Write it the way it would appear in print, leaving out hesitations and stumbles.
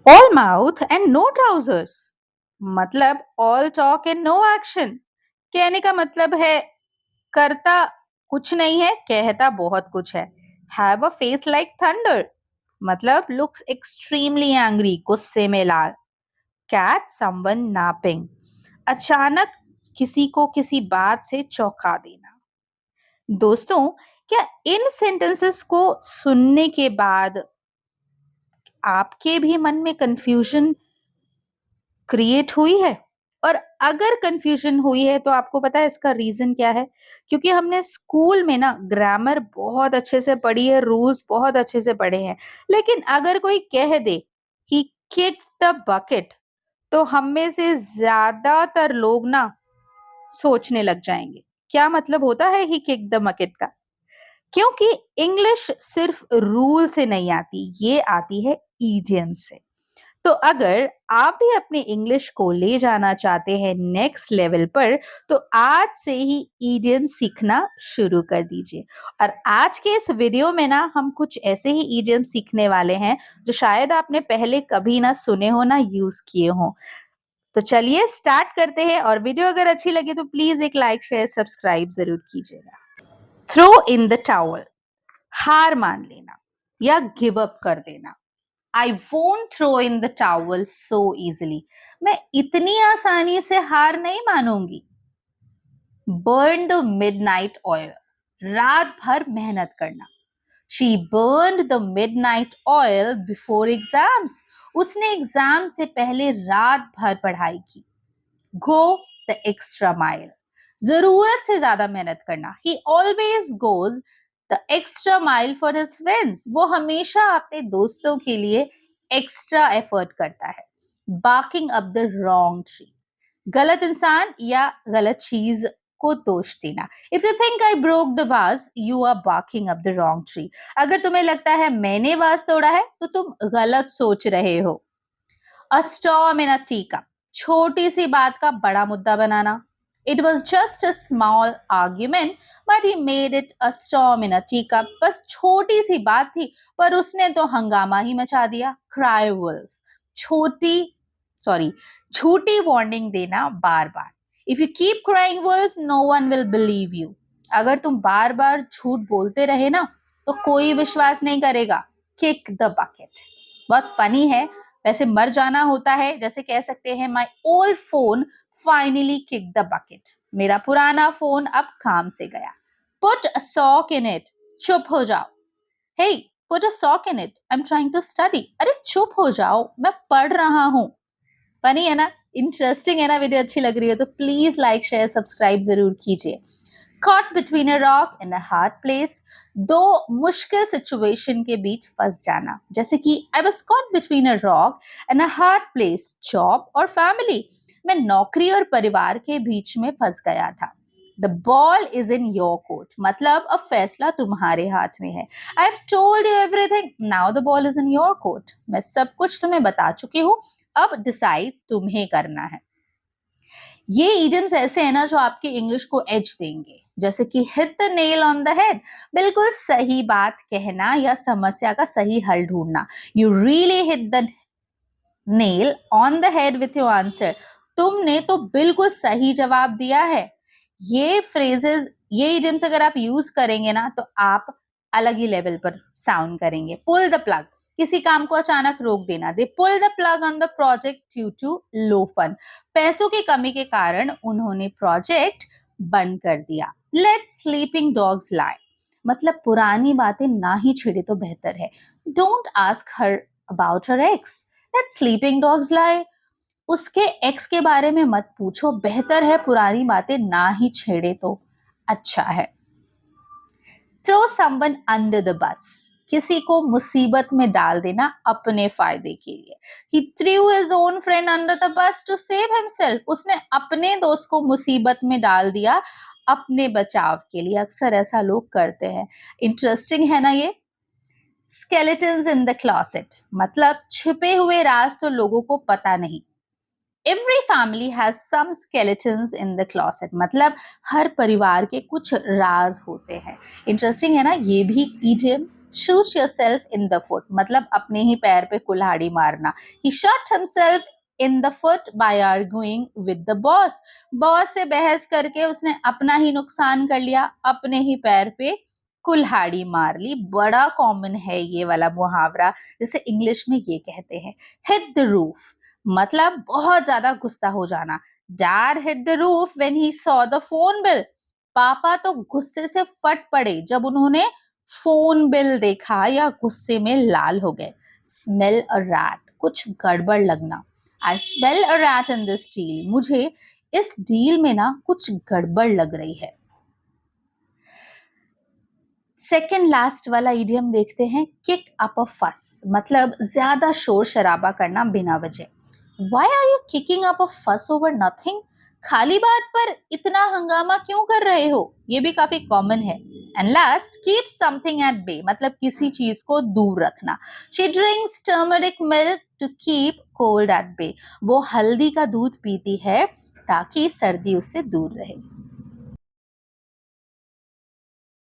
All mouth and no trousers मतलब all talk and no action. कहने का मतलब है करता कुछ नहीं है, कहता बहुत कुछ है। Have a face like thunder मतलब लुक्स एक्सट्रीमली एंग्री, गुस्से में लाल। कैच समवन नापिंग अचानक किसी को किसी बात से चौंका देना। दोस्तों, क्या इन सेंटेंसेस को सुनने के बाद आपके भी मन में कंफ्यूजन क्रिएट हुई है? और अगर कंफ्यूजन हुई है तो आपको पता है इसका रीजन क्या है? क्योंकि हमने स्कूल में ना ग्रामर बहुत अच्छे से पढ़ी है, रूल्स बहुत अच्छे से पढ़े हैं, लेकिन अगर कोई कह दे ही किक द बकेट तो हम में से ज्यादातर लोग ना सोचने लग जाएंगे क्या मतलब होता है ही किक द बकेट का। क्योंकि इंग्लिश सिर्फ रूल से नहीं आती, ये आती है ईडियम से। तो अगर आप भी अपनी इंग्लिश को ले जाना चाहते हैं नेक्स्ट लेवल पर, तो आज से ही ईडियम सीखना शुरू कर दीजिए। और आज के इस वीडियो में ना हम कुछ ऐसे ही ईडियम सीखने वाले हैं जो शायद आपने पहले कभी ना सुने हो ना यूज किए हो। तो चलिए स्टार्ट करते हैं, और वीडियो अगर अच्छी लगी तो प्लीज एक लाइक शेयर सब्सक्राइब जरूर कीजिएगा। थ्रो इन द टावल हार मान लेना या गिव अप कर देना। I won't throw in the towel so easily. मैं इतनी आसानी से हार नहीं मानूंगी। Burn the midnight oil. रात भर मेहनत करना। She burned the midnight oil before exams. उसने एग्जाम से पहले रात भर पढ़ाई की। Go the extra mile. जरूरत से ज्यादा मेहनत करना। He always goes the extra mile for his friends. वो हमेशा अपने दोस्तों के लिए एक्स्ट्रा एफर्ट करता है। Barking up the wrong tree. गलत इंसान या गलत चीज को दोष देना। If you think I broke the vase, you are barking up the wrong tree. अगर तुम्हें लगता है मैंने वास तोड़ा है तो तुम गलत सोच रहे हो। A storm in a teacup. छोटी सी बात का बड़ा मुद्दा बनाना। It was just a small argument, but he made it a storm in a teacup. बस छोटी सी बात थी, पर उसने तो हंगामा ही मचा दिया। Cry wolf. छोटी सॉरी झूठी वार्निंग देना बार बार। If you keep crying wolf, no one will believe you. अगर तुम बार बार झूठ बोलते रहे ना तो कोई विश्वास नहीं करेगा। Kick the bucket. बहुत फनी है। वैसे मर जाना होता है, जैसे कह सकते हैं my old phone finally kick the bucket. मेरा पुराना फोन अब काम से गया। Put a sock in it. चुप हो जाओ। Hey put a sock in it, I am trying to study. अरे चुप हो जाओ, मैं पढ़ रहा हूँ। फनी है ना, इंटरेस्टिंग है ना। वीडियो अच्छी लग रही है तो प्लीज लाइक शेयर सब्सक्राइब जरूर कीजिए। Caught between a rock and a hard place. दो मुश्किल सिचुएशन के बीच फंस जाना, जैसे कि I was caught between a rock and a hard place, job और फैमिली। मैं नौकरी और परिवार के बीच में फंस गया था। The ball is in your court. मतलब अब फैसला तुम्हारे हाथ में है। I've told you everything. Now the ball is in your court. मैं सब कुछ तुम्हें बता चुकी हूँ, अब डिसाइड तुम्हें करना है। ये इडियम्स ऐसे हैं ना जो आपकी इंग्लिश को एज देंगे, जैसे कि hit the nail on the head, बिल्कुल सही बात कहना या समस्या का सही हल ढूंढना। You really hit the nail on the head with your answer. तुमने तो बिल्कुल सही जवाब दिया है। ये फ्रेजेस, ये इडियम्स अगर आप यूज करेंगे ना तो आप अलग ही लेवल पर साउंड करेंगे। पुल द प्लग, किसी काम को अचानक रोक देना। They pull the plug on the project due to low fund. पैसों की कमी के कारण उन्होंने प्रोजेक्ट बंद कर दिया। लेट स्लीपिंग डॉग्स लाई, मतलब पुरानी बातें ना ही छेड़े तो बेहतर है। Don't ask her about her ex. Let sleeping dogs lie, उसके एक्स के बारे में मत पूछो, बेहतर है पुरानी बातें ना ही छेड़े तो अच्छा है। Throw someone under the bus, किसी को मुसीबत में डाल देना अपने फायदे के लिए। He threw his own friend under the bus to save himself. उसने अपने दोस्त को मुसीबत में डाल दिया अपने बचाव के लिए। अक्सर ऐसा लोग करते हैं। इंटरेस्टिंग है ना ये। Skeletons in the closet, मतलब छिपे हुए राज तो लोगों को पता नहीं। Every family has some skeletons in the closet, मतलब हर परिवार के कुछ राज होते हैं। इंटरेस्टिंग है ना ये भी idiom. Shoot yourself in the foot मतलब अपने ही पैर पे कुल्हाड़ी मारना. He shot himself in the foot by arguing with the boss. Boss से बहस करके उसने अपना ही नुकसान कर लिया, अपने ही पैर पे कुल्हाड़ी मार ली. बड़ा कॉमन है ये वाला मुहावरा, जिसे इंग्लिश में ये कहते हैं हिट द रूफ, मतलब बहुत ज्यादा गुस्सा हो जाना. Dad hit the roof when he saw the phone bill. पापा तो गुस्से से फट पड़े जब उन्होंने फोन बिल देखा या गुस्से में लाल हो गए. स्मेल अ रैट, कुछ गड़बड़ लगना. I smell a rat in this deal, मुझे इस डील में ना कुछ गड़बड़ लग रही है. सेकेंड लास्ट वाला इडियम देखते हैं, किक अप अ फस, मतलब ज्यादा शोर शराबा करना बिना वजह. Why are you kicking up a fuss over nothing, खाली बात पर इतना हंगामा क्यों कर रहे हो, ये भी काफी कॉमन है. And last, keep something at bay, मतलब किसी चीज को दूर रखना. She drinks turmeric milk to keep cold at bay, वो हल्दी का दूध पीती है ताकि सर्दी उससे दूर रहे.